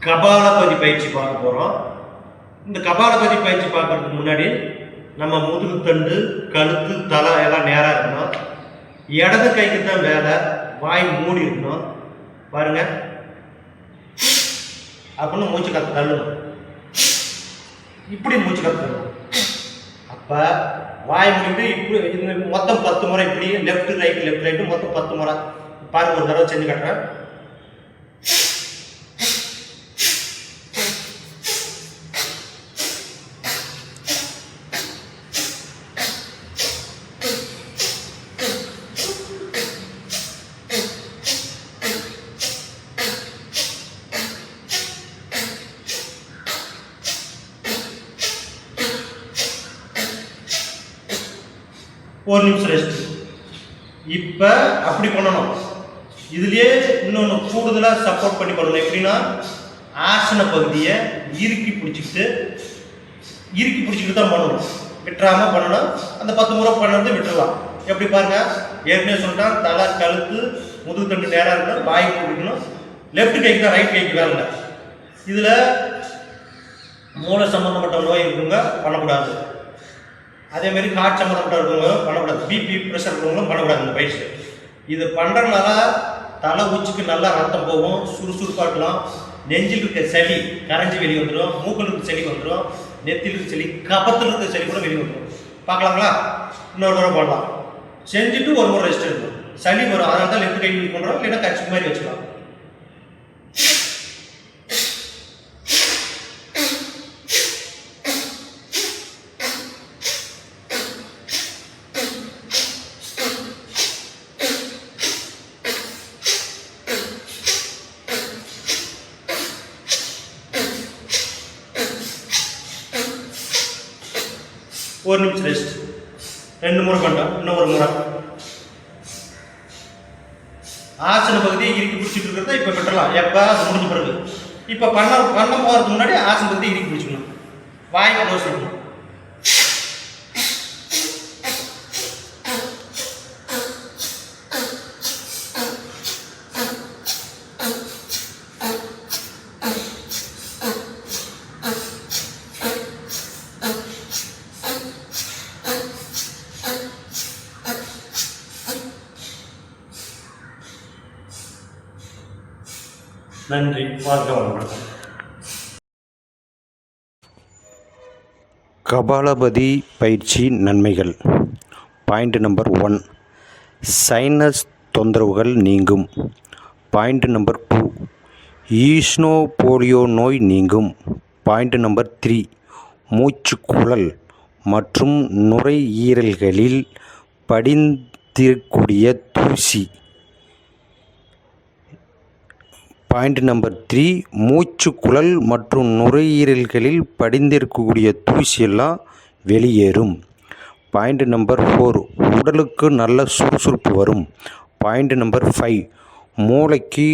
கபாலபதி பயிற்சி பார்க்க போகிறோம். இந்த கபாலபதி பயிற்சி பார்க்கறதுக்கு முன்னாடி நம்ம முதுகு தண்டு, கழுத்து, தலை எல்லாம் நேராக இருக்கணும். இடது கைக்கு தான் வேலை, வாய் மூடி இருக்கணும். பாருங்க, அப்படின்னு மூச்சு காத்து தள்ளணும். இப்படி மூச்சு காத்து தள்ளணும். அப்போ வாய் மூடிட்டு இப்படி மொத்தம் 10 முறை இப்படி லெஃப்ட் ரைட்டு மொத்தம் 10 முறை பாருங்க. ஒரு தடவை செஞ்சு காட்டுறேன். ஒரு நிமிஷம் ரெஸ்ட். இப்போ அப்படி பண்ணணும். இதுலேயே இன்னொன்று கூடுதலாக சப்போர்ட் பண்ணி பண்ணணும். எப்படின்னா, ஆசன பகுதியை இறுக்கி பிடிச்சிக்கிட்டு தான் பண்ணணும். விட்டுறாமல் பண்ணணும். அந்த 10 முறை பண்ணது விட்டுடலாம். எப்படி பாருங்க, ஏற்கனவே சொல்லிட்டான், தலை, கழுத்து, முதுகு தண்டு நேராக இருக்கணும், வாய் பிடிக்கணும். லெஃப்ட் கைக்கு தான் ரைட் கைக்கு வேலை. இதில் மூளை சம்மந்தப்பட்ட நோய் இருக்குங்க பண்ணக்கூடாது. அதேமாரி ஹார்ட் சம்மந்தப்பட்ட இருக்கவங்களும் பண்ணக்கூடாது. பிபி ப்ரெஷர் இருக்கவங்களும் பண்ணக்கூடாது. இந்த பயிற்சி இது பண்ணுறதுனால தலை உச்சிக்கு நல்லா ரத்தம் போகும், சுறுசுறுப்பாக்கலாம். நெஞ்சில் இருக்க சளி கரைஞ்சி வெளியே வந்துடும், மூக்கில் இருக்க சளி வந்துடும், நெத்தியில் இருக்க சளி, கபத்தில் இருக்க சளி கூட வெளியே வந்துடும். பார்க்கலாங்களா? இன்னொரு முறை பண்ணலாம். செஞ்சுட்டு ஒரு முறை ரெஸ்ட் எடுக்கணும். சளி வரும், அதனால தான் லெஃப்ட் கை யூஸ் பண்ணுறோம். இல்லைன்னா கட்சி மாதிரி வச்சுக்கலாம். ஒரு நிமிஷம் ரெஸ்ட். 2 முறை பண்ணலாம். இன்னும் ஒரு முறை ஆசன பகுதியை இறுக்கி பிடிச்சிட்டு இருக்கிறத இப்போ விட்டுறலாம். எப்போ அது முடிஞ்ச பிறகு. இப்போ பண்ண போகிறதுக்கு முன்னாடி ஆசன பகுதியை இறுக்கி பிடிச்சிக்கணும். வாய் க்ளோஸ் பண்ணணும். நன்றி. வாழ்க வளமுடன். கபாலபதி பயிற்சி நன்மைகள். பாயிண்ட் நம்பர் 1, சைனஸ் தொந்தரவுகள் நீங்கும். பாயிண்ட் நம்பர் 2, ஈஸ்னோ போலியோ நோய் நீங்கும். பாயிண்ட் நம்பர் 3, மூச்சுக்குழல் மற்றும் நுரையீரல்களில் படிந்திருக்கக்கூடிய தூசி. பாயிண்ட் நம்பர் 3, மூச்சுக்குழல் மற்றும் நுரையீரல்களில் படிந்திருக்கக்கூடிய தூசியெல்லாம் வெளியேறும். பாயிண்ட் நம்பர் 4, உடலுக்கு நல்ல சுறுசுறுப்பு வரும். பாயிண்ட் நம்பர் 5, மூளைக்கு